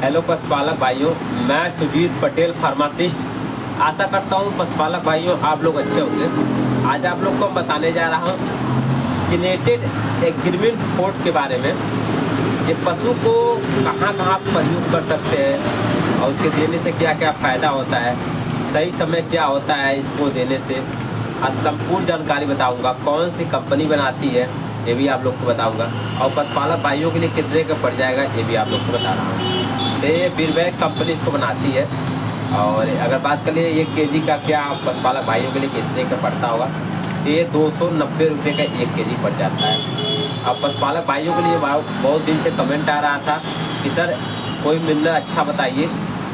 Hello पशुपालक भाइयों, मैं सुजीत पटेल फार्मासिस्ट। आशा करता हूँ पशुपालक भाइयों आप लोग अच्छे होंगे। आज आप लोग को मैं बताने जा रहा हूँ जिनेटेड एग्रीमेंट फोर्ट के बारे में। ये पशु को कहाँ कहाँ प्रयोग कर सकते हैं और उसके देने से क्या क्या फ़ायदा होता है, सही समय क्या होता है इसको देने से। आज संपूर्ण जानकारी बताऊँगा। कौन सी कंपनी बनाती है ये भी आप लोग को बताऊँगा, और पशुपालक भाइयों के लिए कितने का पड़ जाएगा ये भी आप लोग को बता रहा हूँ। तो ये बीरबैग कंपनी इसको बनाती है। और अगर बात करें ये केजी का क्या पशुपालक भाइयों के लिए कितने का पड़ता होगा, ये 290 रुपये का 1 केजी पड़ जाता है। अब पशुपालक भाइयों के लिए बहुत दिन से कमेंट आ रहा था कि सर कोई मिनरल अच्छा बताइए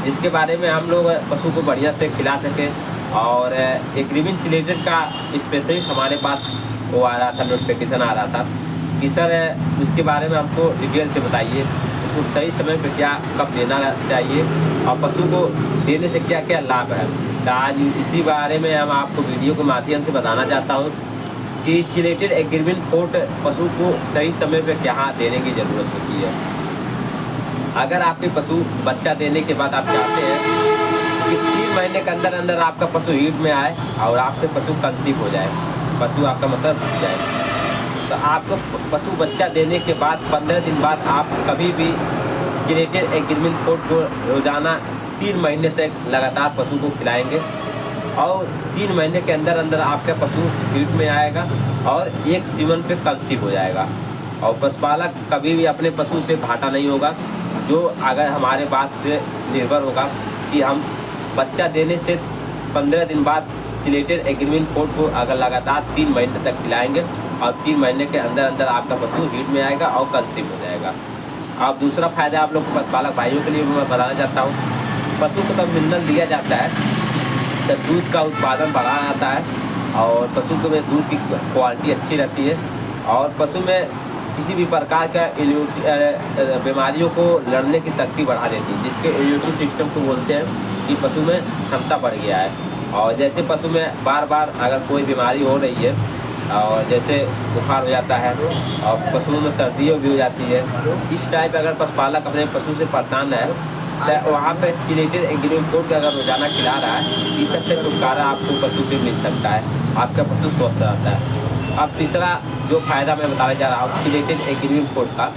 जिसके बारे में हम लोग पशु को बढ़िया से खिला सकें। और एग्रीमेंट रिलेटेड का स्पेशलिस्ट हमारे पास वो आ रहा था, नोटिफिकेशन आ रहा था कि सर उसके बारे में हमको डिटेल से बताइए, उसको सही समय पे क्या कब देना चाहिए और पशु को देने से क्या क्या लाभ है। तो आज इसी बारे में हम आपको वीडियो के माध्यम से बताना चाहता हूँ कि चिलेटेड एग्रीमेंट फोर्ट पशु को सही समय पे क्या देने की ज़रूरत होती है। अगर आपके पशु बच्चा देने के बाद आप चाहते हैं कि 3 महीने के अंदर अंदर आपका पशु हीट में आए और आपके पशु कंसीव हो जाए, पशु आपका मतलब हो जाए, तो आपको पशु बच्चा देने के बाद 15 दिन बाद आप कभी भी चिलेटेड एग्रीमेंट फोर्ट को रोज़ाना 3 महीने तक लगातार पशु को खिलाएंगे और 3 महीने के अंदर अंदर आपका पशु हीट में आएगा और एक सीमन पे कंसीव हो जाएगा। और पशुपालक कभी भी अपने पशु से घाटा नहीं होगा, जो अगर हमारे बात पे निर्भर होगा कि हम बच्चा देने से 15 दिन बाद चिलेटेड एग्रीमेंट फोर्ट को अगर लगातार 3 महीने तक खिलाएंगे और 3 महीने के अंदर अंदर आपका पशु हीट में आएगा और कंसीव हो जाएगा। अब दूसरा फायदा आप लोग को पशुपालक भाइयों के लिए मैं बताना चाहता हूँ। पशु को तब मिनरल दिया जाता है तो दूध का उत्पादन बढ़ा जाता है और पशु में दूध की क्वालिटी अच्छी रहती है और पशु में किसी भी प्रकार का बीमारियों को लड़ने की शक्ति बढ़ा देती है, जिसके इम्यूनिटी सिस्टम को बोलते हैं कि पशु में क्षमता बढ़ गया है। और जैसे पशु में बार बार अगर कोई बीमारी हो रही है और जैसे बुखार हो जाता है और पशुओं में सर्दियों भी हो जाती है, इस टाइप अगर पशुपालक अपने पशु से परेशान है तो वहाँ पे चिलेटेड एग्रीमेंट फोर्ट का अगर रोजाना खिला रहा है, इस सबसे छुटकारा आपको पशु से मिल सकता है, आपका पशु स्वस्थ रहता है। अब तीसरा जो फ़ायदा मैं बताने जा रहा हूँ चिलेटेड एग्रीमेंट फोर्ट का,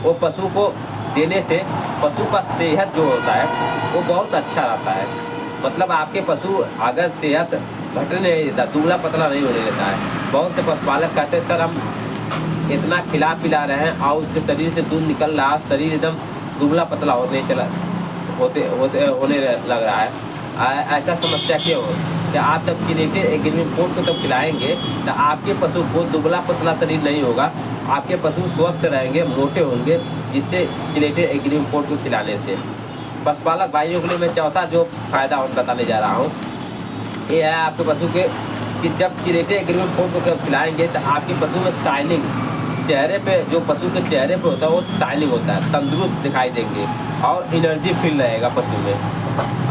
वो पशु को देने से पशु का सेहत जो होता है वो बहुत अच्छा रहता है। मतलब आपके पशु अगर सेहत घटने नहीं देता, दुबला पतला नहीं होने देता है। बहुत से पशुपालक कहते हैं सर हम इतना खिला पिला रहे हैं और उसके शरीर से दूध निकल रहा है, शरीर एकदम दुबला पतला होने लग रहा है। ऐसा समस्या क्यों हो? कि आप जब चिलेटेड एग्रीमेंट फोर्ट को तब खिलाएंगे तो आपके पशु को दुबला पतला शरीर नहीं होगा, आपके पशु स्वस्थ रहेंगे, मोटे होंगे, जिससे चिलेटेड एग्रीमेंट फोर्ट को खिलाने से। पशुपालक भाइयों के लिए मैं चौथा जो फायदा और बताने जा रहा हूँ ये है आपके पशु के कि जब चिलेटेड एग्रीमेंट फोर्ट को खिलाएंगे तो आपके पशु में शाइनिंग, चेहरे पे जो पशु के चेहरे पे होता है वो शाइनिंग होता है, तंदुरुस्त दिखाई देंगे और एनर्जी फील रहेगा पशु में।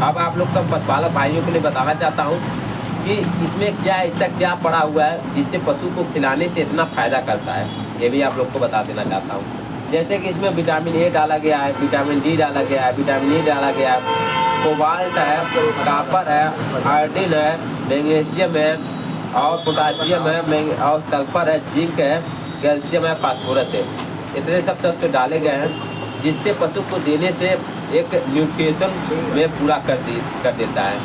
अब आप लोग का पशुपालक भाइयों के लिए बताना चाहता हूँ कि इसमें क्या ऐसा क्या पड़ा हुआ है जिससे पशु को खिलाने से इतना फ़ायदा करता है, ये भी आप लोग को बता देना चाहता हूँ। जैसे कि इसमें विटामिन ए डाला गया है, विटामिन डी डाला गया है, विटामिन ई डाला गया है, कोबाल्ट है, कापर है, आयोडीन है, मैग्नीशियम है और पोटासियम है और सल्फर है, जिंक है, कैल्शियम है, फास्फोरस है। इतने सब तत्व डाले गए हैं जिससे पशु को देने से एक न्यूट्रिशन में पूरा कर देता है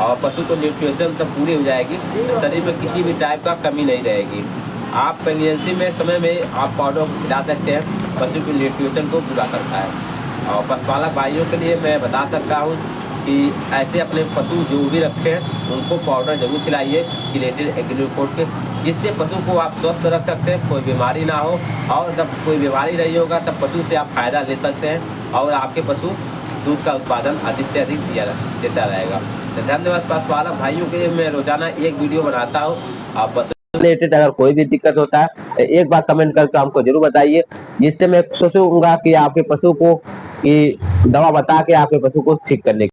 और पशु को न्यूट्रिशन तो पूरी हो जाएगी, शरीर में किसी भी टाइप का कमी नहीं रहेगी। आप प्रेगनेंसी में समय में आप पाउडर को खिला सकते हैं, पशु के न्यूट्रिशन को पूरा करता है। और पशुपालक भाइयों के लिए मैं बता सकता हूँ कि ऐसे अपने पशु जो भी रखें उनको पाउडर जरूर खिलाइए चिलेटेड एग्रीमेंट फोर्ट के, जिससे पशु को आप स्वस्थ रख सकते हैं, कोई बीमारी ना हो। और जब कोई बीमारी नहीं होगा तब पशु से आप फ़ायदा ले सकते हैं और आपके पशु दूध का उत्पादन अधिक से अधिक देता रहेगा। तो धन्यवाद पशुपालक भाइयों के लिए मैं रोजाना एक वीडियो बनाता हूँ। आप पशु रिलेटेड अगर कोई भी दिक्कत होता है एक बार कमेंट करके हमको जरूर बताइए, जिससे मैं सोचूंगा कि आपके पशु को कि दवा बता के आपके पशु को ठीक करने